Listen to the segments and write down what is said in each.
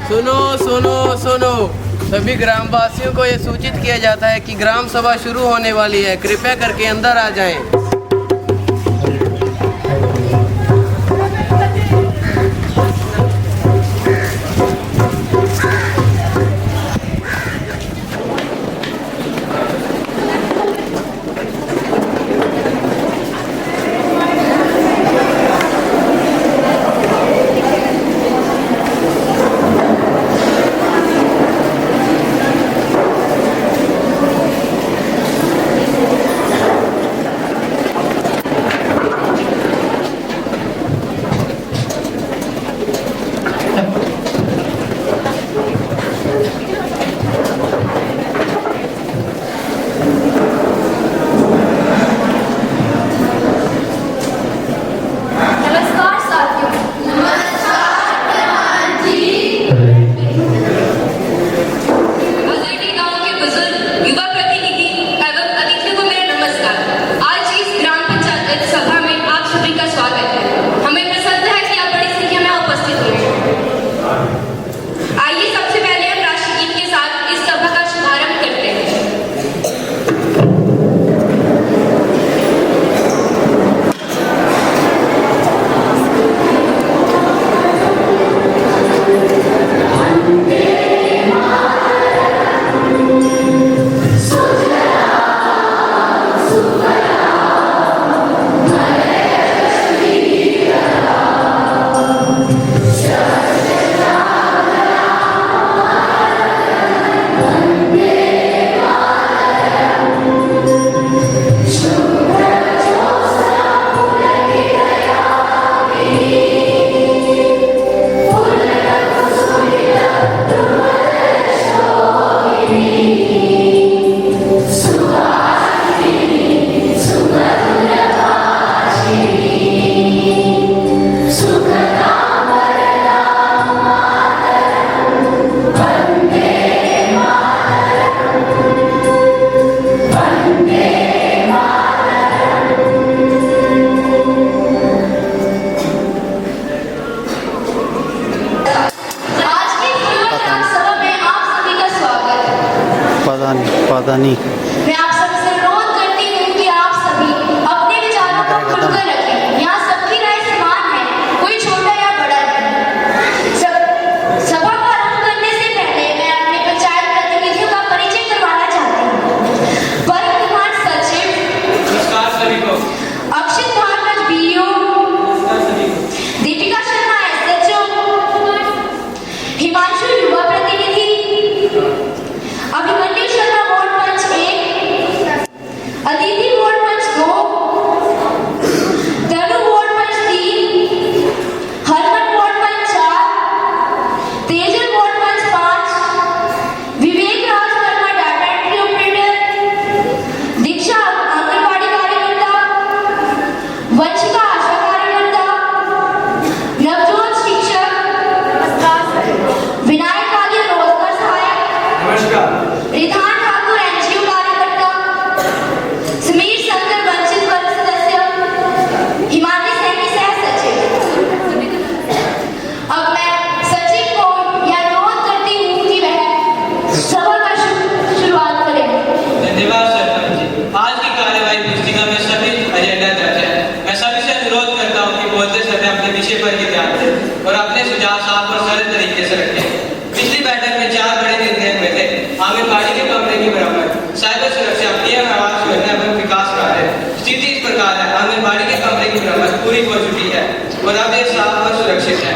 सुनो सुनो सुनो, सभी ग्रामवासियों को यह सूचित किया जाता है कि ग्राम सभा शुरू होने वाली है। कृपया करके अंदर आ जाएं। पता नहीं। मैं आप सबसे अनुरोध करती हूँ कि आप सभी अपने विचारों को खुलकर रखें। यहाँ सबकी राय समान है, कोई छोटा या बड़ा नहीं। सभा को आरंभ करने से पहले मैं अपने पंचायत प्रतिनिधियों का परिचय करवाना चाहती हूँ। वर्तमान सचिव नमस्कार सभी को। अक्षित भारद्वाज बीईओ, दीपिका शर्मा एसएचओ, हिमांशु युवा प्रतिनिधि, अभिमन्यु शर्मा वार्ड पंच 1, अदिति वार्ड पंच 2, तनु वार्ड पंच 3, हरमन वार्ड पंच 4, तेजल वार्ड पंच 5, विवेक राज वर्मा डाटा एंट्री ऑपरेटर, दीक्षा आंगनबाड़ी कार्यकर्ता, वंशिका आशा कार्यकर्ता, नवजोत शिक्षक, विनायक कालिया रोजगार सहायक, रिधान ठाकुर एनजीओ कार्यकर्ता, समीर शंकर वंचित वर्ग सदस्य, हिमानी सैनी सह सचिव। अब मैं सचिव को यह अनुरोध करती हूँ कि वह सभा का शुरुआत करें। धन्यवाद सरपंच जी। आज की कार्यवाही पुस्तिका में सभी एजेंडा दर्ज है। मैं सभी से अनुरोध करता हूँ कि बोलते समय अपने विषय पर ही ध्यान दें और अपने सुझाव साफ और सरल तरीके से रखें। पिछली बैठक में 4 बड़े निर्णय हुए थे। आंगनबाड़ी के कमरे की मरम्मत, साइबर सुरक्षा, पीएम आवास योजना एवं विकास कार्य। स्थिति इस प्रकार है, आंगनबाड़ी के कमरे की मरम्मत पूरी हो चुकी है और अब ये साफ और सुरक्षित है।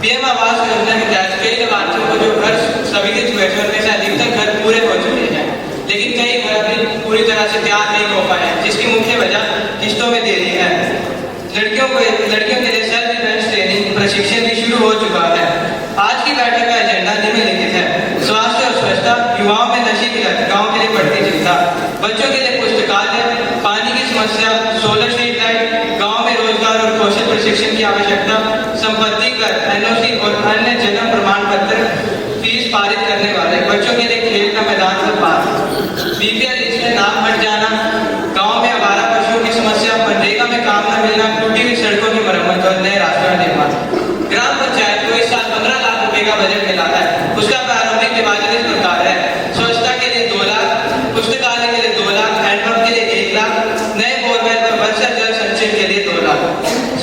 पीएम आवास योजना के तहत कई लाभार्थियों को जो घर स्वीकृत हुए थे उनमें से अधिकतर घर पूरे हो चुके हैं, लेकिन कई घर अभी पूरी तरह से तैयार नहीं हो पाए हैं, जिसकी मुख्य वजह किस्तों में देरी है। लड़कियों के लिए सेल्फ डिफेंस ट्रेनिंग प्रशिक्षण भी शुरू हो चुका है। आज की बैठक का एजेंडा निम्नलिखित है। स्वास्थ्य और स्वच्छता, युवाओं में नशे की लत, गाँव के लिए बढ़ती चिंता, बच्चों के लिए पुस्तकालय, पानी की समस्या, सोलर स्ट्रीट लाइट, गाँव में रोजगार और कौशल प्रशिक्षण की आवश्यकता, संपत्ति कर, एनओसी और अन्य जन्म प्रमाण पत्र, फीस पारित करने वाले बच्चों के लिए खेल का मैदान और पार्क, बीपीएल लिस्ट में नाम हट जाना, गाँव में आवारा पशुओं की समस्या, मनरेगा में काम न मिलना, टूटी हुई सड़कों की मरम्मत और नए रास्तों का निर्माण। ग्राम पंचायत को इस साल 15 लाख रुपए का बजट मिला है।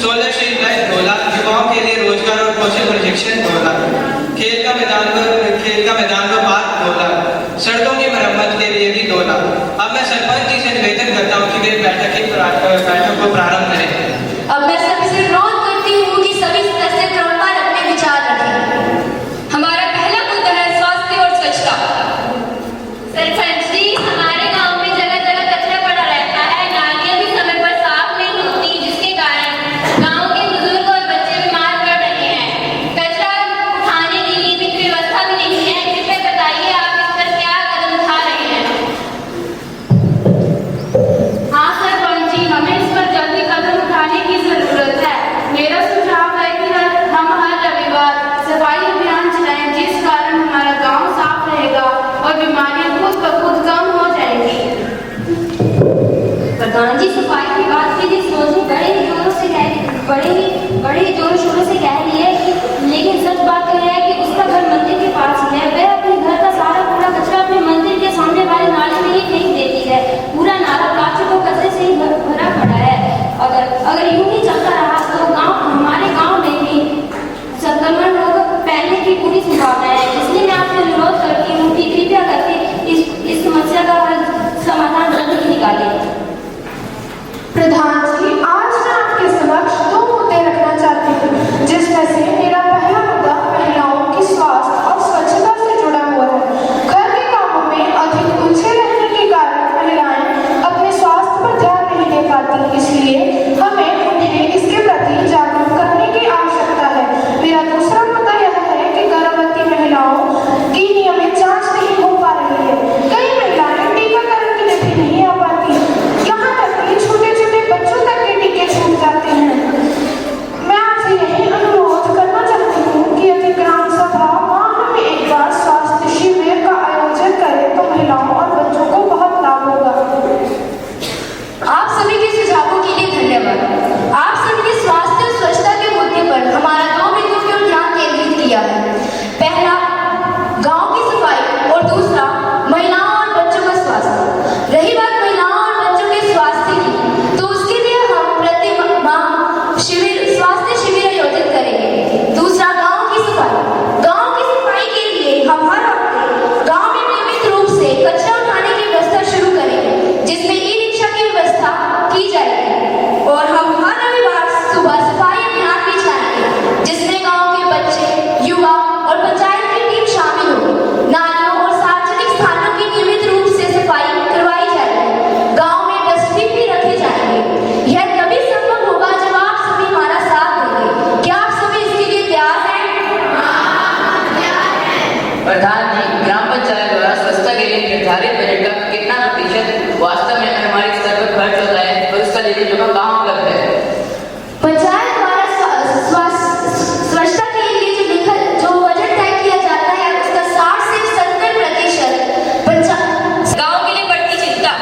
सोलर स्ट्रीट लाइट 2 लाख, युवाओं के लिए रोजगार और कौशल प्रोजेक्शन 2 लाख, खेल का मैदान व पार्क 2 लाख, सड़कों की मरम्मत के लिए भी 2 लाख। अब मैं सरपंच जी से निवेदन करता हूँ कि वे बैठक को प्रारंभ करें। अब मैं सबसे अनुरोध करती हूँ कि सभी सदस्य क्रमवार अपने विचार रखें। हमारा पहला मुद्दा है स्वास्थ्य और स्वच्छता। सरपंच जी, हमारे गांव में जगह जगह कचरा पड़ा रहता है, नालियां भी समय पर साफ नहीं होती, जिसके कारण गांव के बुजुर्ग और बच्चे बीमार पड़ रहे हैं। कचरा उठाने की नियमित व्यवस्था भी नहीं है। कृपया बताइए आप इस पर क्या कदम उठा रहे हैं? हाँ सरपंच जी, हमें इस पर जल्दी कदम उठाने की जरूरत है। मेरा सुझाव है कि हम हर रविवार सफाई अभियान चलाएं, जिस कारण हमारा गांव साफ रहेगा और बीमारियां खुद ब खुद कम हो जाएंगी। प्रधान जी, सफाई की बात की थी, सोचनी बड़े ही जोरों शोरों से कह रही है, लेकिन सच बात तो यह है कि उसका घर मंदिर के पास ही है। वह अपने घर का सारा कूड़ा कचरा अपने मंदिर के सामने वाले नाले में ही फेंक देती है। पूरा नाला प्लास्टिक और कचरे से ही भरा पड़ा है। अगर यूं ही चलता रहा तो हमारे गांव में भी संक्रमण रोग फैलने की पूरी संभावना है। इसलिए मैं आपसे अनुरोध करती हूँ कि कृपया करके इस समस्या का समाधान जल्दी निकालें। प्रधान जी, आज मैं आपके समक्ष 2 मुद्दे रखना चाहती हूँ, जिसमें से मेरा पहला मुद्दा महिलाओं की स्वास्थ्य और स्वच्छता से जुड़ा हुआ है। घर के कामों में अधिक उलझे रहने के कारण महिलाएं अपने स्वास्थ्य पर ध्यान नहीं दे पाती, इसलिए हमें उन्हें इसके प्रति जागरूक करने की आवश्यकता है। मेरा दूसरा मुद्दा यह है कि गर्भवती महिलाओं की नियमित जाँच नहीं हो पा रही है। कई महिलाएं टीकाकरण के लिए भी नहीं आ पाती, यहाँ तक कि छोटे छोटे बच्चों तक के टीके छूट जाते हैं। मैं आपसे यही अनुरोध करना चाहती हूँ कि यदि ग्राम सभा माह में एक बार स्वास्थ्य शिविर का आयोजन करे तो महिलाओं और बच्चों को बहुत लाभ होगा। आप सभी के सुझावों के लिए धन्यवाद। आप सभी ने स्वास्थ्य और स्वच्छता के मुद्दे पर हमारा 2 बिंदुओं की ओर ध्यान केंद्रित किया है। पहला, गांव की सफाई और दूसरा, महिलाओं और बच्चों का स्वास्थ्य। रही बात महिलाओं और बच्चों के स्वास्थ्य की, तो उसके लिए हम प्रति माह स्वास्थ्य शिविर आयोजित करेंगे। दूसरा, गांव की सफाई के लिए हम हर हफ्ते गांव में नियमित रूप से कचरा उठाने की व्यवस्था शुरू करेंगे, जिसमें ई-रिक्शा की व्यवस्था की जाएगी। और हम हर रविवार सुबह सफाई अभियान भी चलाएंगे, जिसमें गांव के बच्चे, युवा और पंचायत की टीम शामिल होगी। नालियों और सार्वजनिक स्थानों की नियमित रूप से सफाई करवाई जाएगी। गांव में डस्टबिन भी रखे जाएंगे। यह तभी संभव होगा जब आप सभी हमारा साथ देंगे। क्या आप सभी इसके लिए तैयार हैं? प्रधान जी, ग्राम पंचायत द्वारा स्वच्छता के लिए निर्धारित बजट का कितना प्रतिशत वास्तव में हमारे स्तर पर खर्च होता है और उसका लेखा जोखा कहाँ उपलब्ध है? पंचायत द्वारा स्वच्छता के लिए जो बजट तय किया जाता है, उसका 60 से 70% गांव के लिए बढ़ती चिंता।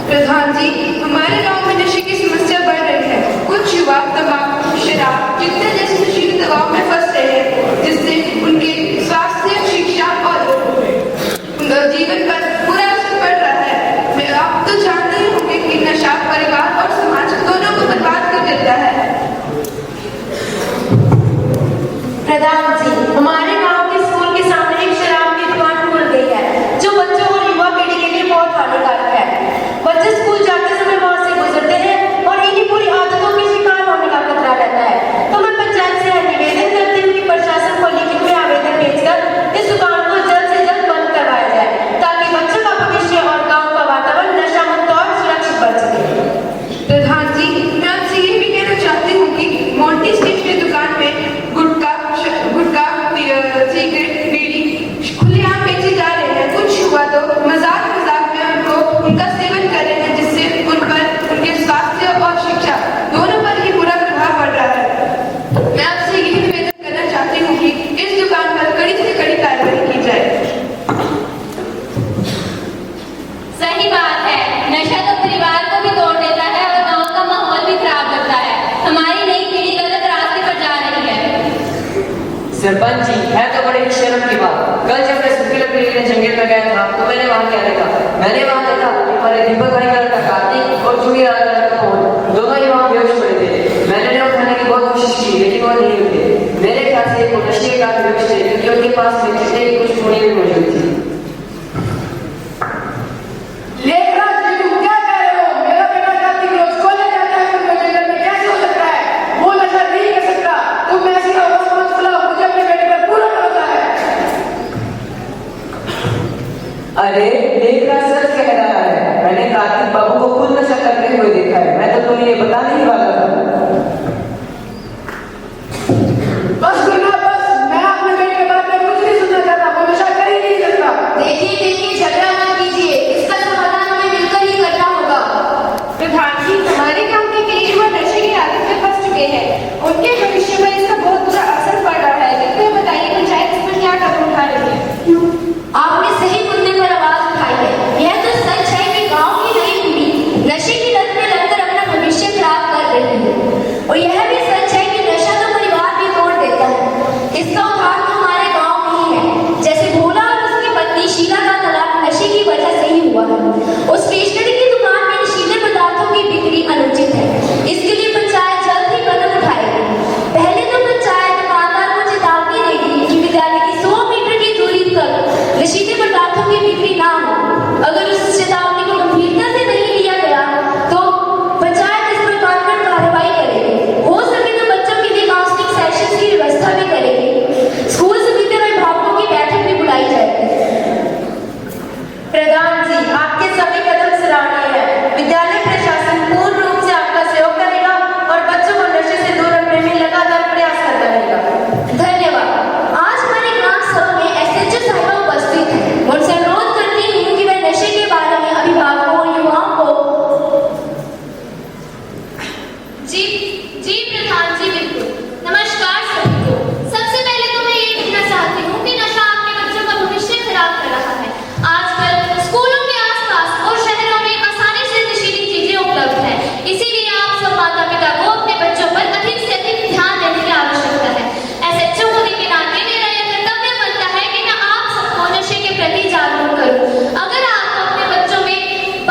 प्रधान जी, हमारे गांव में नशे की समस्या बढ़ रही है। कुछ युवा तंबाकू, शराब, चिट्टे जैसी नशीली दवाओं में फंस रहे हैं, जिससे उनके स्वास्थ्य, शिक्षा और जीवन पर बुरा असर पड़ रहा है। आप तो जानते ही होंगे कि नशा परिवार और समाज दोनों को बर्बाद कर देता है। प्रधान जी, हमारे गांव के स्कूल के सामने एक शराब की दुकान खुल गई है, जो बच्चों और युवा पीढ़ी के लिए बहुत हानिकारक है। बच्चे स्कूल जाते समय वहां से गुजरते हैं और इन्हीं बुरी आदतों के शिकार होने का खतरा रहता है। तो मैं पंचायत से निवेदन करती हूँ कि प्रशासन को लिखित में आवेदन भेजकर इस दुकान को जल्द से जल्द बंद करवाया जाए, ताकि बच्चों का भविष्य और गाँव का वातावरण नशा मुक्त और सुरक्षित बन सके। प्रधान जी, मैं आपसे ये भी कहना चाहती हूँ कि मोंटी स्ट्रीट की दुकान में गुटखा, सिगरेट, बीड़ी खुलेआम बेचे जा रहे हैं। कुछ युवा तो मजाक में उनका सेवन कर रहे हैं, जिससे उन पर उनके स्वास्थ्य और शिक्षा दोनों पर ही बुरा प्रभाव पड़ रहा है। मैं आपसे यही निवेदन करना चाहती हूँ कि इस दुकान पर कड़ी से कड़ी कार्रवाई की जाए। सही बात है, नशा तो परिवार को भी तोड़ देता है और गांव का माहौल भी खराब करता है। हमारी नई पीढ़ी गलत रास्ते पर जा रही है। सरपंच जी, है तो बड़ी शर्म की बात। कल जब मैं सूखी लकड़ी लेने जंगल में गया था तो मैंने वहाँ क्या देखा? मैंने वहाँ देखा हमारे दीपक भाई का लड़का कार्तिक और चूड़ी वाला लड़का मोहन, दोनों ही वहाँ बेहोश पड़े थे। मैंने बच्चे को नशे का लक्ष्य क्योंकि उनके पास नशे की कुछ पूरी भी मौजूद थी। लेखराज जी तुम क्या कह रहे हो? मेरा बेटा जाति को रोज कॉलेज जाता है, फिर मुझे घर में कैसे हो सकता है? वो नशा नहीं कर सकता। तुम ऐसी आवाज मत फैलाओ, मुझे अपने बेटे पर पूरा भरोसा है। अरे लेखराज सच कह रहा है, मैंने कार्तिक बाबू को खुद नशा करते हुए देखा है। मैं तो तुम्हें ये बताने ही वाला था। बस गुरना बस, मैं अपने बेटे के बारे में कुछ नहीं सुनना चाहता। वो नशा कर ही नहीं सकता। देखिए झगड़ा ना कीजिए, इसका समाधान हमें मिलकर ही करना होगा। प्रधान जी, हमारे गांव के कई युवा नशे की आदत में फंस चुके हैं। उनके भविष्य में इसका बहुत बुरा असर पड़ रहा है। कृपया बताइए पंचायत इस पर क्या कदम उठा रही है? आपने सही मुद्दे पर आवाज उठाई है। यह तो सच है कि गांव की नई पीढ़ी नशे की लत में लगकर अपना भविष्य खराब कर रही है, और यह भी सच है कि नशा तो परिवार भी तोड़ देता है। इसका उदाहरण तो हमारे गांव में ही है। जैसे भोला और उसकी पत्नी शीला का तलाक नशे की वजह से ही हुआ है। उस स्टेशनरी की दुकान में नशीले पदार्थों की बिक्री अनुचित है। इसके लिए पंचायत जल्द ही कदम उठाएगी। पहले तो पंचायत दुकानदार को चेतावनी देगी कि विद्यालय की 100 मीटर की दूरी तक नशीले पदार्थों की बिक्री ना हो। अगर उस चेतावनी को गंभीरता से नहीं लिया गया तो पंचायत इस पर कानूनी कार्रवाई करेगी। हो सके तो बच्चों के लिए काउंसलिंग सेशंस की व्यवस्था भी करेगी। स्कूल समिति और अभिभावकों की बैठक भी बुलाई जाएगी। प्रधान जी, आपके सभी कदम सराहनीय है। विद्यालय प्रशासन पूर्ण रूप से आपका सहयोग करेगा और बच्चों को नशे से दूर रखने में लगातार प्रयास करता रहेगा। धन्यवाद। आज हमारे ग्राम सभा में एसएचओ साहिबा उपस्थित है। मैं उनसे अनुरोध करती हूँ कि वह नशे के बारे में अभिभावकों और युवाओं को जी प्रधान जी, बिल्कुल। नमस्कार सभी को। सबसे पहले तो मैं ये कहना चाहती हूँ कि नशा आपके बच्चों का भविष्य खराब कर रहा है। आजकल स्कूलों के आसपास और शहरों में आसानी से नशीली चीजें उपलब्ध हैं। इसीलिए आप सब माता पिता को अपने बच्चों पर अधिक से अधिक ध्यान देने की आवश्यकता है। एसएचओ होने के नाते मेरा यह कर्तव्य बनता है कि मैं आप सबको नशे के प्रति जागरूक करूँ। अगर आपको अपने बच्चों में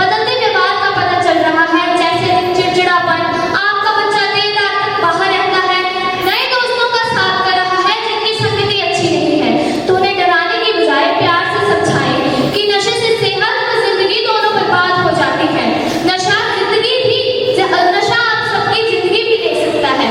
बदलते व्यवहार का पता चल रहा है, जैसे चिड़चिड़ापन, आपका बच्चा देर रात तक बाहर रहता है, नए दोस्तों का साथ कर रहा है जिनकी संगति अच्छी नहीं है, तो उन्हें डराने की बजाय प्यार से समझाएं कि नशे से सेहत और जिंदगी दोनों बर्बाद हो जाती है। नशा आप सबकी जिंदगी भी ले सकता है।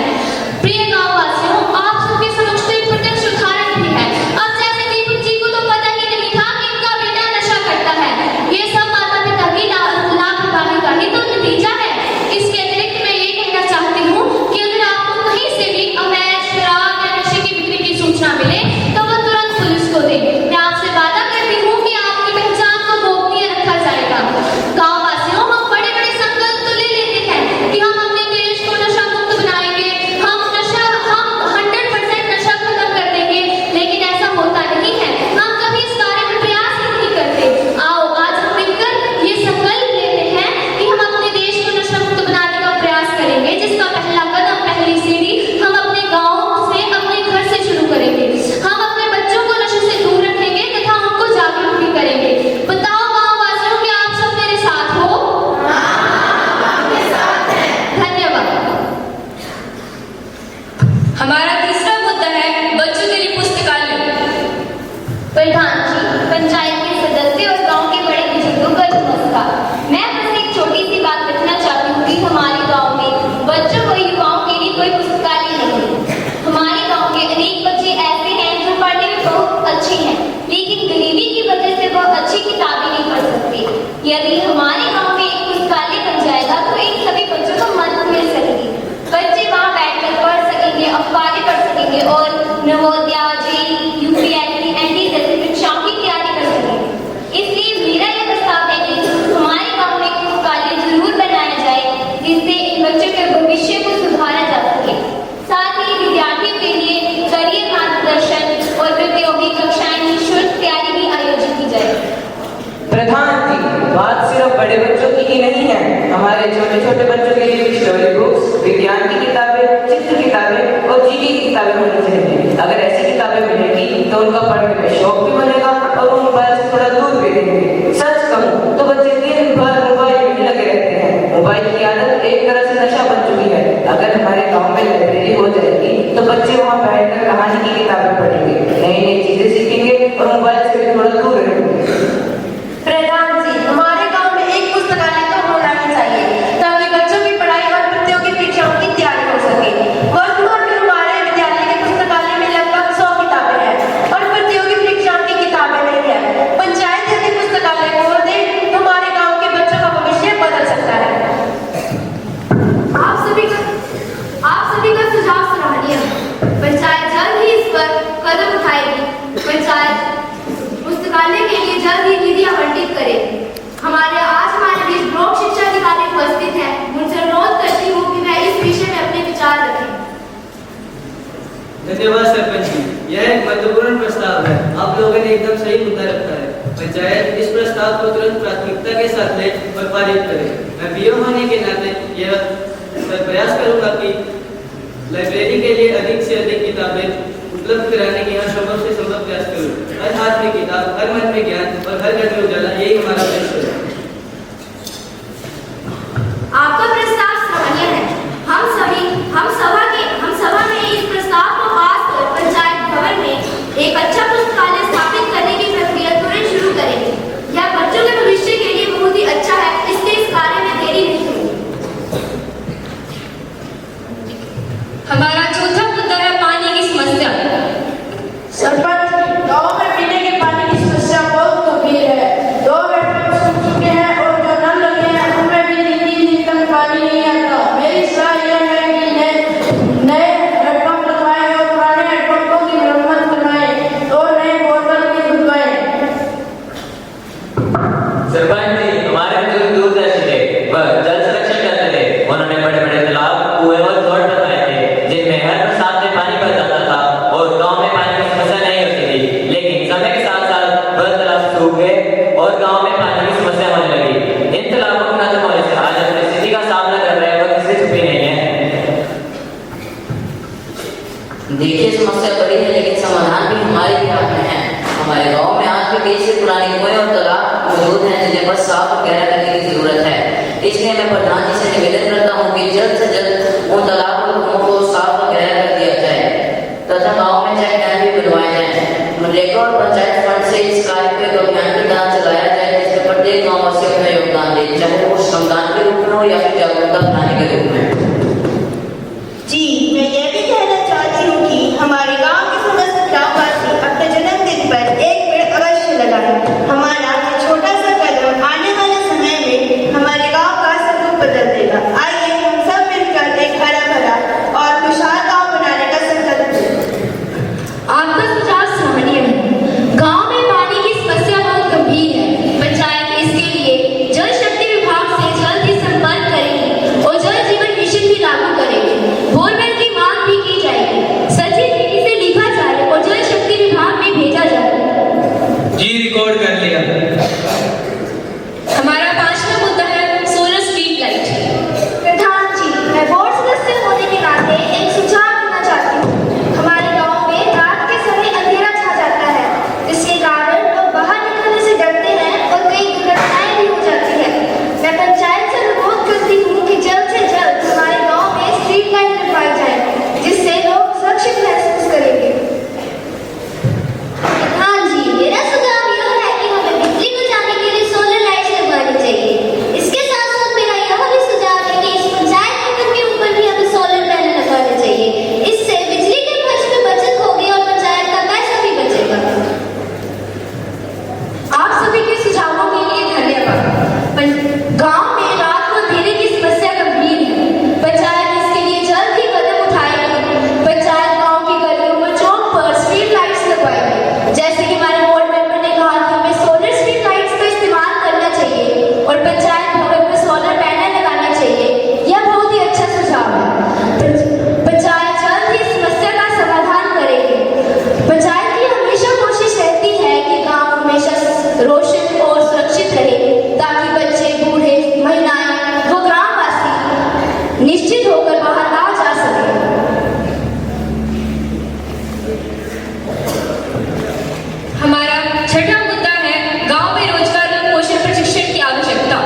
प्रिय गांववासियों, आप सबके समक्ष तो एक प्रत्यक्ष उदाहरण भी है। अब जैसे दीपक जी को तो पता ही नहीं था कि इनका बेटा नशा करता है। ये सब माता पिता की लापरवाही का ही तो नतीजा है। इसके अतिरिक्त मैं ये कहना चाहती हूँ कि अगर आपको कहीं से भी अवैध शराब या नशे की बिक्री की सूचना मिले तो वह तुरंत पुलिस को दें। मैं आपसे वादा करती हूँ कि आपकी पहचान को गोपनीय रखा जाएगा। गांववासियों, हम बड़े बड़े संकल्प तो ले लेते हैं कि हम अपने देश को नशा मुक्त बनाएंगे, हम 100% नशा खत्म कर देंगे, लेकिन ऐसा होता नहीं है। हम कभी इस कार्य में प्रयास ही नहीं करते। आओ आज हम मिलकर ये संकल्प लेते हैं कि हम अपने देश को नशा मुक्त बनाने का प्रयास करेंगे, जिसका पहला कदम, पहली सीढ़ी हम अपने गाँव से, अपने घर से शुरू करेंगे। हम अपने बच्चों को नशे से दूर रखेंगे तथा उनको जागरूक भी करेंगे। बताओ गाँववासियों, कि आप सब मेरे साथ हो? धन्यवाद। हमारा तीसरा मुद्दा है बच्चों के लिए पुस्तकालय। प्रधान जी, पंचायत के सदस्य और गांव के बड़े बुजुर्गों का नमस्कार। मैं बस एक छोटी सी बात रखना चाहती हूँ कि हमारे गांव में बच्चों और युवाओं के लिए कोई पुस्तकालय नहीं है। हमारे गांव के अनेक बच्चे ऐसे हैं जो पढ़ने में बहुत अच्छे हैं, लेकिन गरीबी की वजह से वह अच्छी किताबें नहीं पढ़ सकते। यदि हमारे गांव में एक पुस्तकालय बन जाएगा तो इन सभी बच्चों को मदद मिल सकेगी। बच्चे वहाँ बैठकर पढ़ सकेंगे, अखबारें पढ़ सकेंगे और नवोदया, जेई, यूपीएससी, एनडी जैसी परीक्षाओं की तैयारी कर सकेंगे। इसलिए मेरा यह प्रस्ताव है कि हमारे गांव में एक पुस्तकालय जरूर बनाया जाए, जिससे इन बच्चों के भविष्य को सुधारा जा सके। साथ ही विद्यार्थियों के लिए करियर मार्गदर्शन और प्रतियोगी कक्षाएं निःशुल्क तैयारी भी आयोजित की जाए। प्रधान जी, बात सिर्फ बड़े बच्चों की ही नहीं है। हमारे छोटे छोटे बच्चों के लिए स्टोरी बुक्स, विज्ञान की किताबें, चित्र किताबें और जीके की किताबें होनी चाहिए। अगर ऐसी किताबें मिलेंगी तो उनका पढ़ने में शौक भी बनेगा और वो मोबाइल से थोड़ा दूर भी रहेंगे। सच कहूँ तो बच्चे दिन भर मोबाइल में ही लगे रहते हैं। मोबाइल की आदत एक तरह से नशा बन चुकी है। अगर हमारे गाँव में लाइब्रेरी हो जाएगी तो बच्चे वहाँ बैठकर कहानी की किताबें धन्यवाद सरपंच जी, यह एक महत्वपूर्ण प्रस्ताव है। आप लोगों ने एकदम सही मुद्दा रखा है। पंचायत इस प्रस्ताव को तुरंत प्राथमिकता के साथ ले और पारित करे। मैं पीओ होने के नाते यह प्रयास करूंगा कि लाइब्रेरी के लिए अधिक से अधिक किताबें उपलब्ध कराने की हर संभव से संभव प्रयास करूँ। हर हाथ में किताब, हर मन में ज्ञान और हर घर में उजाला, यही हमारा उद्देश्य है। आपका प्रस्ताव सराहनीय है। हम सभा में इस प्रस्ताव को पास कर पंचायत भवन में एक अच्छा पुस्तकालय स्थापित करने की प्रक्रिया तुरंत शुरू करेंगे। यह बच्चों के भविष्य के लिए बहुत ही अच्छा है, इसलिए इस कार्य में देरी नहीं होगी। हमारा चौथा मुद्दा है पानी की समस्या। सरपंच, गांव में पीने के पानी की समस्या बहुत गंभीर है। 2 हेडपंप सूख चुके हैं और जो नल लगे हैं उनमें भी 3 दिन तक पानी नहीं आता। मेरी सलाह यह है कि नए हेडपंप लगवाएं और पुराने हेडपंपों की मरम्मत करवाएं और नए बोतल भी खुलवाएं। सरपंच जी, हमारे बुजुर्ग दूरदर्शी थे, वह जल संरक्षण करते थे। उन्होंने बड़े बड़े तालाब, कुएं और जोड़ बनवाए थे, जिनमें हर बरसात में पानी भर जाता था और गांव में पानी की समस्या नहीं होती थी। लेकिन समय के साथ साथ वह तालाब सूख गए और गांव में पानी की समस्या होने लगी। इन तालाबों के खत्म होने से आज अपनी स्थिति का सामना कर रहे हैं, वह किसी से छुपी नहीं है। देखिए, समस्या बड़ी है लेकिन समाधान भी हमारे ही हाथ में है। हमारे गांव में आज भी कई से पुराने कुएं और तालाब मौजूद हैं जिन्हें बस साफ और गहरा करने की जरूरत है। इसलिए मैं प्रधान जी से निवेदन करता हूं कि जल्द से जल्द उन तालाब और कुओं को साफ और गहरा कर दिया जाए तथा गांव में चेक डैम भी बनवाए जाए। मनरेगा और पंचायत फंड से इस कार्य को एक अभियान की तरह चलाया जाए जिसमें प्रत्येक गाँव से अपना योगदान दे, चाहे वो श्रमदान के रूप में हो या फिर जागरूकता फैलाने के रूप में। जी, मैं ये भी कहना चाहती हूँ कि हमारे गांव के समस्त ग्रामवासी अपने जन्मदिन पर एक पेड़ अवश्य लगाएं। हमारा ये छोटा सा कदम आने वाले समय में हमारे गांव का स्वरूप बदल देगा। आइए हम सब मिलकर एक हरा भरा और खुशहाल गांव बनाने का संकल्प लें। आपका सुझाव सराहनीय है। गांव में पानी की समस्या बहुत गंभीर है। पंचायत इसके लिए जल शक्ति विभाग से जल्द ही संपर्क करेगी और जल जीवन मिशन भी लागू करेगी। बोरवेल की मांग भी की जाएगी। सचिव नीति से लिखा जाए और जल शक्ति विभाग में भेजा जाए। जी, रिकॉर्ड कर लिया। हमारा पांचवा मुद्दा है सोलर स्ट्रीट लाइट। प्रधान जी, मैं बोर्ड सदस्य होने के नाते एक सुझाव देना चाहती हूँ। हमारे गांव में रात के समय अंधेरा छा जाता है, जिसके कारण लोग बाहर निकलने से डरते हैं और कई दुर्घटनाएं भी हो जाती है। मैं पंचायत से अनुरोध करती हूँ कि जल्द से जल्द हमारे गांव में स्ट्रीट लाइट लगवाई जाए, जिससे लोग सुरक्षित महसूस करेंगे। प्रधान जी, मेरा सुझाव यह है कि हमें बिजली बचाने के लिए सोलर लाइट लगवानी चाहिए। इसके साथ साथ मेरा यह भी सुझाव है कि इस पंचायत भवन के ऊपर भी हमें सोलर पैनल लगाने चाहिए। इससे बिजली के खर्च में बचत होगी और पंचायत का पैसा भी बचेगा। आप सभी के सुझावों के लिए धन्यवाद। गांव में रात को अंधेरे की समस्या गंभीर है। पंचायत इसके लिए जल्द ही कदम उठाएगी। पंचायत गांव की गलियों में चौक पर स्ट्रीट लाइट्स लगवाएगी। जैसे कि हमारे बोर्ड मेंबर ने कहा कि हमें सोलर स्ट्रीट लाइट्स का इस्तेमाल करना चाहिए और पंचायत भवन में सोलर पैनल लगाना चाहिए। यह बहुत ही अच्छा सुझाव है। पंचायत जल्द ही इस समस्या का समाधान करेगी। पंचायत की हमेशा कोशिश रहती है कि गांव हमेशा रोशन और सुरक्षित रहे, ताकि बच्चे, बूढ़े, महिलाएं व ग्रामवासी निश्चित होकर बाहर आ जा सके। हमारा छठा मुद्दा है गांव में रोजगार और कौशल प्रशिक्षण की आवश्यकता।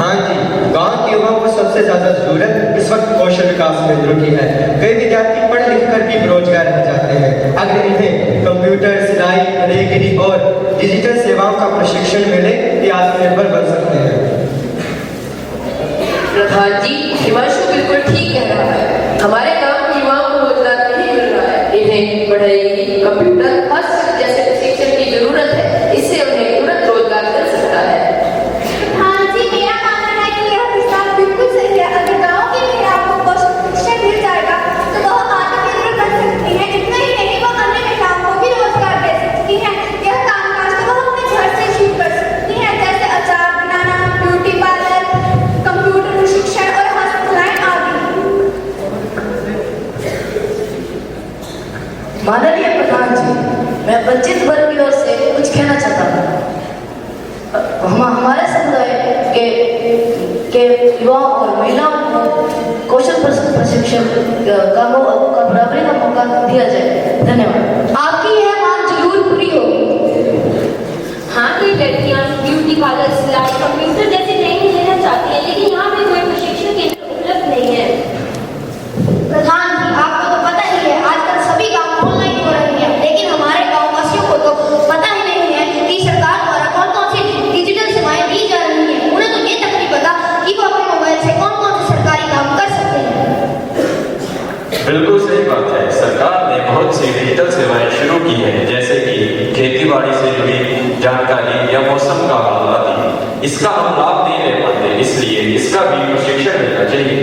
हाँ जी, गांव के युवाओं को सबसे ज्यादा जरूरत इस वक्त कौशल विकास केंद्रों की है। कई विद्यार्थी पढ़ लिख कर भी बेरोजगार रह जाते हैं। अगर इन्हें कंप्यूटर, सिलाई, कारीगरी और डिजिटल सेवाओं का प्रशिक्षण मिले तो आत्मनिर्भर बन सकते हैं। प्रधान जी, हिमांशु बिल्कुल ठीक कह रहा है। हमारे गांव के युवाओं को रोजगार नहीं मिल रहा है। इन्हें पढ़ाई, कंप्यूटर, हस्त जैसे प्रशिक्षण की जरूरत है। इससे उन्हें तुरंत रोजगार मिल सकता है। हाँ जी, मेरा मानना है कि यह प्रस्ताव बिल्कुल सही है। अगर गांव के महिलाओं को कौशल प्रशिक्षण मिल जाएगा तो वह आत्मनिर्भर बन सकती है। इतना ही नहीं, वह अन्य महिलाओं को भी रोजगार दे सकती है। यह कामकाज तो वह अपने घर से शुरू कर सकती है, जैसे अचार बनाना, ब्यूटी पार्लर, कंप्यूटर प्रशिक्षण और हस्तकलाएं आदि। माननीय प्रधान जी, मैं वंचित वर्ग की ओर से कुछ कहना चाहता हूँ। हमारे समुदाय के युवाओं और महिलाओं को कौशल प्रशिक्षण का बराबरी का मौका दिया जाए। धन्यवाद। आपकी यह मांग जरूर पूरी होगी। हाँ, कई लड़कियाँ ब्यूटी पार्लर, सिलाई, कंप्यूटर जैसी ट्रेनिंग लेना चाहती है, लेकिन यहाँ पे कोई प्रशिक्षण केंद्र उपलब्ध नहीं है। प्रधान जी, आपको तो पता ही है आजकल सभी काम ऑनलाइन हो रहे हैं, लेकिन हमारे गाँव वासियों को तो पता ही नहीं है कि सरकार द्वारा कौन कौन सी डिजिटल सेवाएं दी जा रही हैं। उन्हें तो ये तक नहीं पता कि वो अपने मोबाइल से कौन कौन से सरकारी काम कर सकते हैं। बिल्कुल सही बात है। सरकार ने बहुत सी डिजिटल सेवाएं शुरू की हैं, जैसे कि खेती-बाड़ी से जुड़ी जानकारी या मौसम का हाल आदि। इसका हम लाभ नहीं ले पाते, इसलिए इसका भी प्रशिक्षण मिलना चाहिए।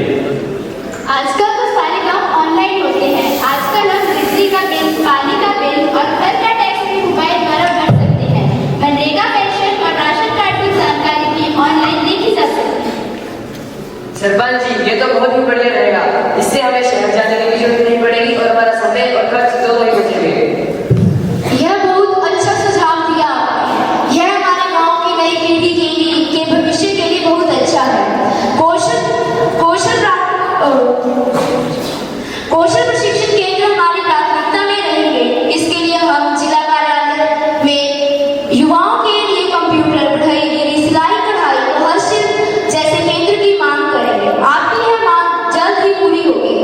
आजकल तो सारे काम ऑनलाइन होते हैं। आजकल हम बिजली का बिल, पानी का बिल और घर का टैक्स भी मोबाइल द्वारा भर सकते हैं। मनरेगा पेंशन और राशन कार्ड की जानकारी भी ऑनलाइन देखी जा सकती है। सरपंच जी, ये तो बहुत ही बढ़िया रहेगा। इससे हमें शहर जाने की भी जरूरत नहीं पड़ेगी और हमारा समय और खर्च दोनों ही बचेंगे। यह बहुत अच्छा सुझाव दिया आपने। यह हमारे गांव की नई पीढ़ी के भविष्य के लिए बहुत अच्छा है। कौशल प्रशिक्षण केंद्र हमारी प्राथमिकता में रहेंगे। इसके लिए हम जिला कार्यालय में युवाओं के लिए कंप्यूटर पढ़ाई, सिलाई, कढ़ाई और हस्तशिल्प जैसे केंद्र की मांग करेंगे। आपकी यह मांग जल्द ही पूरी होगी।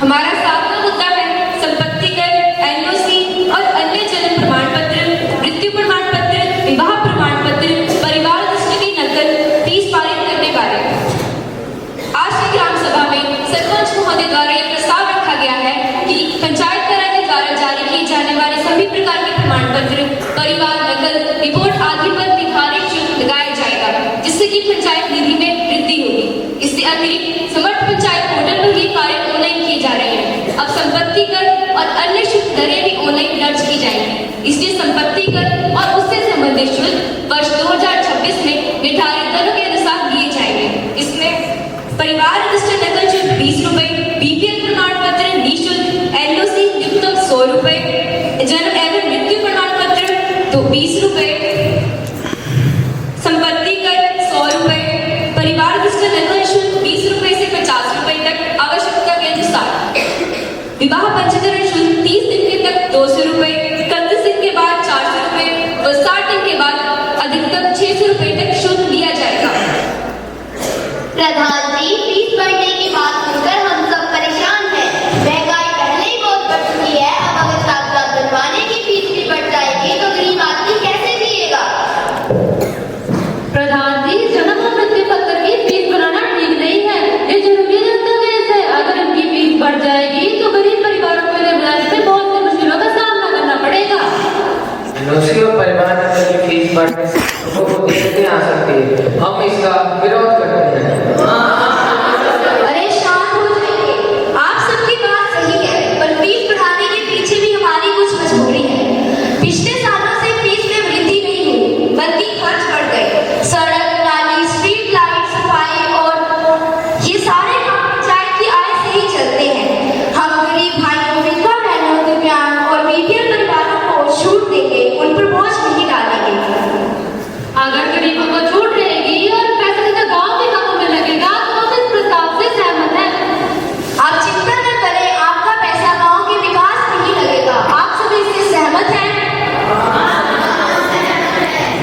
हमारा सातवां मुद्दा है संपत्ति कर, एनओसी और अन्य जन्म प्रमाण पत्र, मृत्यु प्रमाण पत्र, विवाह प्रमाण पत्र, परिवार दृष्टि की नकल, फीस पारित करने बारे। आज की ग्राम सभा में सरपंच महोदय द्वारा यह प्रस्ताव रखा गया है कि पंचायत कार्यालय द्वारा जारी किए जाने वाले सभी प्रकार के प्रमाण पत्र, परिवार नकल, रिपोर्ट आदि पर निर्धारित शुल्क लगाया जाएगा, जिससे कि पंचायत निधि में वृद्धि होगी। इससे अतिरिक्त समर्थ पंचायत पोर्टल पर ये कार्य ऑनलाइन किए जा रहे हैं। अब संपत्ति कर और अन्य शुल्क दरें भी ऑनलाइन दर्ज की जाएंगी। इसलिए संपत्ति कर और उससे संबंधित शुल्क वर्ष 2026 में निर्धारित दरों के अनुसार दिए जाएंगे। इसमें परिवार रजिस्टर नकल शुल्क 20 रुपए, बीपीएल प्रमाण पत्र निःशुल्क, एलओसी न्यूनतम 100 रुपए, जन्म एवं मृत्यु प्रमाण पत्र तो 20 रुपए, संपत्ति कर 100 रुपए, परिवार रजिस्टर नकल शुल्क 20 रुपए से 50 रुपए तक आवश्यकता के अनुसार, विवाह पंजीकरण शुल्क 30 दिन के तक 200 रुपए, 31 दिन के बाद 400 रुपए और 60 दिन के बाद अधिकतम 600 रुपए तक शुल्क लिया जाएगा। प्रधान जी, फीस बढ़ने की बात सुनकर हम सब परेशान हैं। महंगाई पहले ही बहुत बढ़ चुकी है, अब अगर छात्रा बनवाने की फीस भी बढ़ जाएगी तो गरीब आदमी कैसे जिएगा? प्रधान जी, जन्म और मृत्यु पत्र की फीस बढ़ाना ठीक नहीं है। ये जरूरी दस्तावेज है। अगर इनकी फीस बढ़ जाएगी तो गरीब परिवारों को इन्हें बनाने में बहुत सी मुश्किलों का सामना करना पड़ेगा। एनओसी और परिवार नकल की फीस बढ़ने से लोगों को दिक्कत नहीं आ सकती। हम इसका विरोध करते हैं। अरे शांत हो जाइए। आप सबकी बात सही है, पर फीस बढ़ाने के पीछे भी हमारी कुछ मजबूरी है। पिछले सालों से फीस में वृद्धि नहीं हुई, बल्कि खर्च बढ़ गए। सड़क, नाली, स्ट्रीट लाइट, सफाई और ये सारे काम पंचायत की आय से ही चलते हैं। हम गरीब भाइयों, विधवा बहनों, दिव्यांग और बीपीएल परिवारों को छूट देंगे, उन पर बोझ नहीं डालेंगे। अगर गरीबों को छूट रहेगी और पैसा सीधा गांव के कामों में लगेगा तो हम इस प्रस्ताव से सहमत हैं। आप चिंता न करें, आपका पैसा गांव के विकास में ही लगेगा। आप सभी इससे सहमत हैं?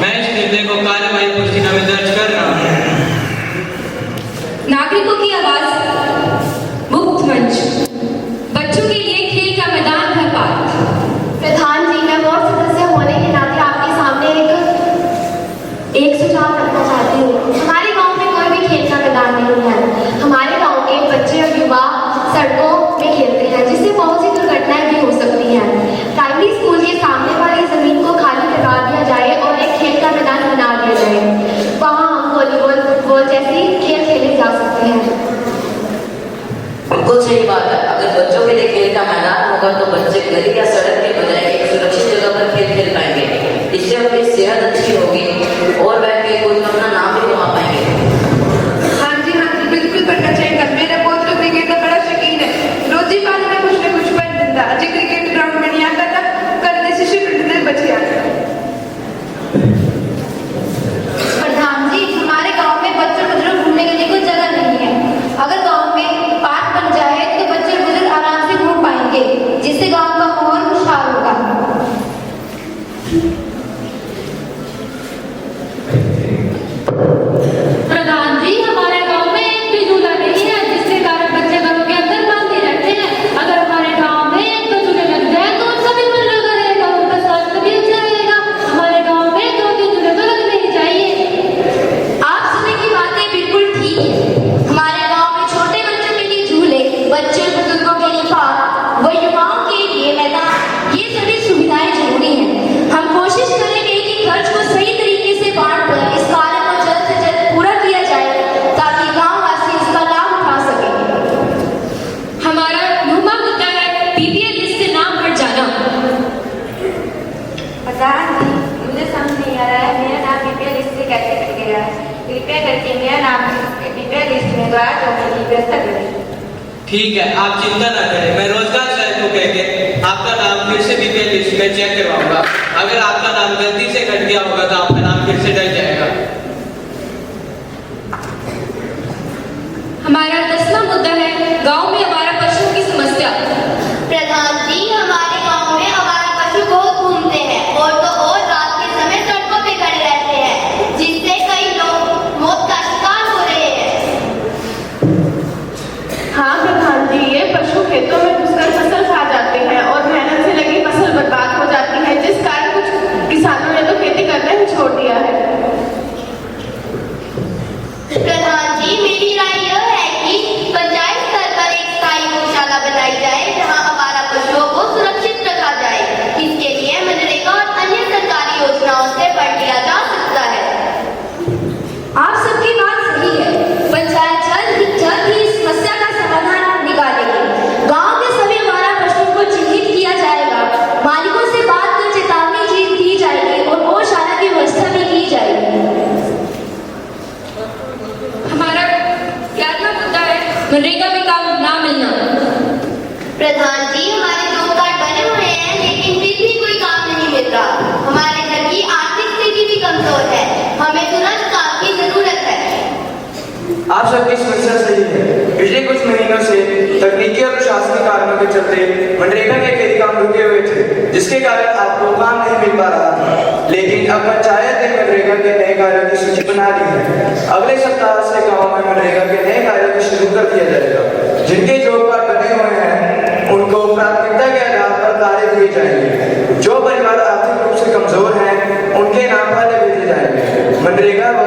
मैं इस निर्णय को कार्यवाही पुस्तिका में दर्ज कर रहा हूँ। नागरिकों की आवाज, मुक्त मंच, बच्चों के लिए खेल का मैदान हर पार्क। प्रधान जी, मैं वार्ड सदस्य होने के नाते आपके सामने एक सुझाव रखना चाहती हूँ। हमारे गांव में कोई भी खेल का मैदान नहीं है। हमारे गांव के बच्चे और युवा सड़कों में खेलते हैं, जिससे बहुत सी दुर्घटनाएं भी हो सकती हैं। प्राइमरी स्कूल के सामने वाली जमीन को खाली करा दिया जाए और एक खेल का मैदान बना दिया जाए। वहाँ हम वॉलीबॉल, फुटबॉल जैसी खेल खेले जा सकते हैं। बिल्कुल सही बात है। अगर बच्चों के लिए खेल का मैदान होगा तो बच्चे गली या सड़क के बजाय एक सुरक्षित जगह पर खेल पाएंगे। इससे उनकी सेहत अच्छी होगी और वह खेल कूद में अपना नाम भी कमा पाएंगे। हाँ जी, बिल्कुल बढ़ना चाहिए। मेरे पोतों क्रिकेट का बड़ा शौकीन है। रोज ही पानी में कुछ न कुछ बीपीएल लिस्ट से नाम हट जाना। प्रधान जी, मुझे समझ नहीं आ रहा है मेरा नाम बीपीएल लिस्ट से कैसे कट गया है। कृपया करके मेरा नाम बीपीएल लिस्ट में दोबारा जोड़ने की व्यवस्था करें। ठीक है, आप चिंता ना करें, मैं रोजगार साहब को कह के आपका नाम फिर से बीपीएल लिस्ट में चेक करवाऊंगा। अगर आपका नाम गलती से कट गया होगा तो आपका नाम फिर से डल जाएगा। हमारा 10वां मुद्दा है गांव में आवारा पशुओं की समस्या। प्रधान जी, हमारे गांव में आवारा पशु बहुत घूमते हैं और तो और रात के समय सड़कों पे खड़े रहते हैं, जिससे कई लोग मौत का शिकार हो रहे हैं। हाँ प्रधान जी, ये पशु खेतों में घुसकर फसल खा जाते हैं और मेहनत से लगी फसल बर्बाद हो जाती है, जिस कारण कुछ किसानों ने तो खेती करना ही छोड़ दिया है। प्रधान जी, मेरी राय यह है कि पंचायत स्तर पर एक स्थायी गौशाला बनाई जाए जहां आवारा पशुओं को सुरक्षित रखा जाए। इसके लिए मनरेगा और अन्य सरकारी योजनाओं से फंड लिया जा सकता है। आप सबकी बात सही है। पंचायत जल्द ही इस समस्या का समाधान निकालेगी। गांव के सभी आवारा पशुओं को चिन्हित किया जाएगा, मालिकों से बात कर चेतावनी दी जाएगी और गौशाला की व्यवस्था भी की जाएगी। हमारा 11वां मुद्दा है मनरेगा में काम ना मिलना। प्रधान जी, हमारे जॉब कार्ड बने हुए हैं लेकिन फिर भी कोई काम नहीं मिल रहा। हमारे घर की आर्थिक स्थिति भी कमजोर है, हमें तुरंत काम की जरूरत है। आप सबकी समस्या सही है। पिछले कुछ महीनों से तकनीकी और प्रशासनिक कारणों के चलते मनरेगा के कई काम रुके हुए थे, जिसके कारण आपको काम नहीं मिल पा रहा था। लेकिन अब पंचायत ने मनरेगा के नए कार्यों की सूची बना ली है। अगले सप्ताह से गाँव में मनरेगा के नए कार्यों को शुरू कर दिया जाएगा। जिनके जॉब कार्ड बने हुए हैं उनको प्राथमिकता के आधार पर कार्य दिए जाएंगे। जो परिवार आर्थिक रूप से कमजोर हैं उनके नाम पहले भेजे जाएंगे। मनरेगा व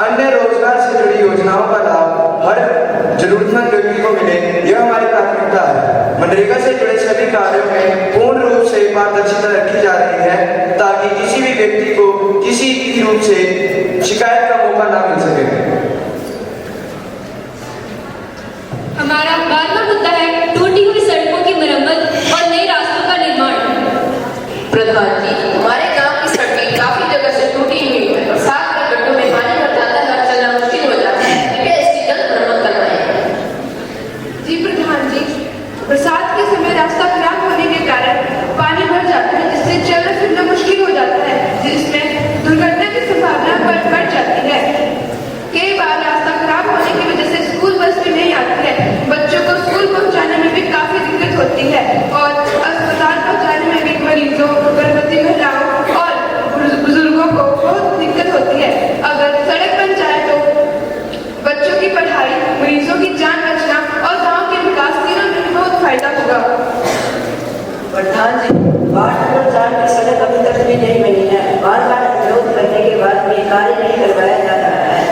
अन्य रोजगार से जुड़ी योजनाओं का लाभ हर जरूरतमंद व्यक्ति को मिले, यह हमारी प्राथमिकता है। मनरेगा से जुड़े सभी कार्यों में पूर्ण रूप से पारदर्शिता रखी जा रही है ताकि किसी भी व्यक्ति को किसी भी रूप से शिकायत का मौका ना मिल सके। हमारा 12वां मुद्दा है टूटी हुई सड़कों की मरम्मत और नए रास्तों का निर्माण। प्रधान जी, हमारे गांव की सड़कें काफी जगह से टूटी हुई है और साथ में गड्ढों में पानी भर जाता है और चलना मुश्किल हो जाता है। कृपया इसकी जल्द मरम्मत करवाएं। जी प्रधान जी, बरसात के समय रास्ता खराब होने के कारण पानी भर जाता है, जिससे चलना फिरना मुश्किल हो जाता है, जिसमें दुर्घटना की संभावना बढ़ जाती है। कई बार रास्ता खराब होने की वजह से स्कूल बस भी नहीं आती है, बच्चों को स्कूल पहुंचाने में भी काफी दिक्कत होती है और अस्पताल पहुंचाने में भी मरीजों, गर्भवती महिलाओं और बुजुर्गों को बहुत दिक्कत होती है। अगर सड़क बन जाए तो बच्चों की पढ़ाई, मरीजों की जान बचना और गांव के विकास तीनों में बहुत फायदा होगा। प्रधान जी, वार्ड नंबर 4 की सड़क अभी तक भी नहीं बनी है। बार-बार अनुरोध करने के बाद भी कार्य नहीं करवाया जा रहा है।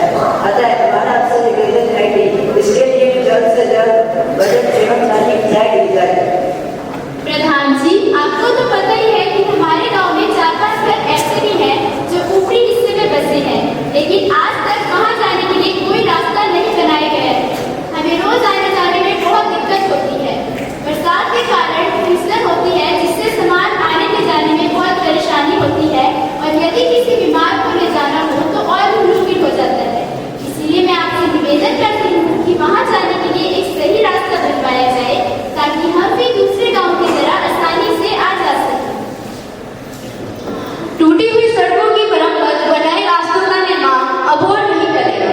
अतः हमारा आपसे निवेदन है कि इसके लिए जल्द से जल्द बजट एवं तारीख तय की जाए। प्रधान जी, आपको तो पता ही है कि हमारे गांव में 4-5 घर ऐसे भी हैं जो ऊपरी हिस्से में बसे हैं, लेकिन आज तक वहां जाने के लिए कोई रास्ता नहीं बनाया गया है। हमें रोज आने जाने में बहुत दिक्कत होती है। बरसात के कारण फिसलन होती है, जिससे सामान आने ले जाने में बहुत परेशानी होती है और यदि किसी बीमार को ले जाना हो तो और भी मुश्किल हो जाता है। इसीलिए मैं आपसे निवेदन करती हूँ कि वहां जाने के लिए एक सही रास्ता बनवाया जाए ताकि हम भी दूसरे गाँव की तरह आसानी से आ जा सकें। टूटी हुई सड़कों की मरम्मत व नए रास्तों का निर्माण अब और नहीं करेगा।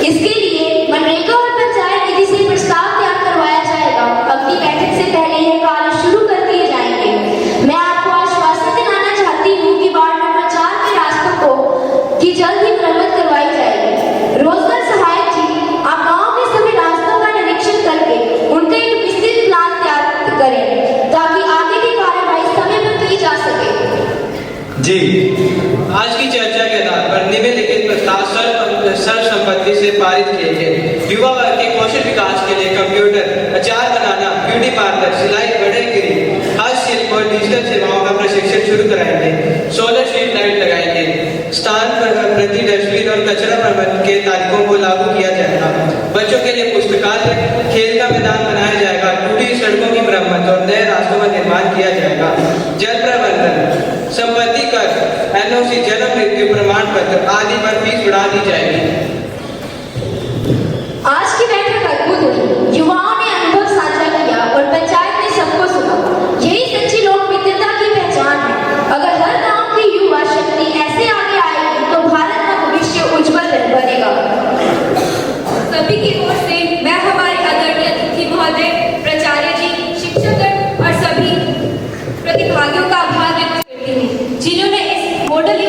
इसके लिए मनरेगा और पंचायत निधि से प्रस्ताव तैयार करवाया जाएगा। अगली बैठक से पहले यह कार्य शुरू कर दिए जाएंगे। मैं आपको आश्वासन दिलाना चाहती हूँ कि वार्ड नंबर 4 के रास्तों की जल्द ही मरम्मत करवाई जाएगी। रोजगार सहायक जी, आप गाँव के सभी रास्तों का निरीक्षण करके उनका एक विस्तृत प्लान तैयार करें ताकि आगे की कार्यवाही समय पर की जा सके। जी, आज की चर्चा के आधार पर निम्नलिखित प्रस्ताव सर्वसम्मति से पारित किए गए। युवा वर्ग के कौशल विकास के लिए कंप्यूटर, अचार बनाना, ब्यूटी पार्लर, सिलाई, बढ़ईगिरी, हस्तशिल्प और डिजिटल सेवाओं का प्रशिक्षण शुरू कराएंगे। सोलर स्ट्रीट लाइट लगाएंगे। स्थान प्रति डस्टबिन और कचरा प्रबंधन के तारीखों को लागू किया जाएगा। बच्चों के लिए पुस्तकालय, खेल का मैदान बनाया जाएगा। टूटी सड़कों की मरम्मत और बढ़ा दी जाएगी। आज की बैठक अद्भुत हुई। युवाओं ने अनुभव साझा किया और पंचायत ने सबको सुना। यही सच्ची लोक मित्रता की पहचान है। अगर हर गांव की युवा शक्ति ऐसे आगे आएगी तो भारत का भविष्य उज्जवल बनेगा। सभी की ओर से मैं हमारे आदरणीय अतिथि महोदय, प्राचार्य जी, शिक्षकगण और सभी प्रतिभागियों का आभार व्यक्त करती हूँ जिन्होंने इस मॉडल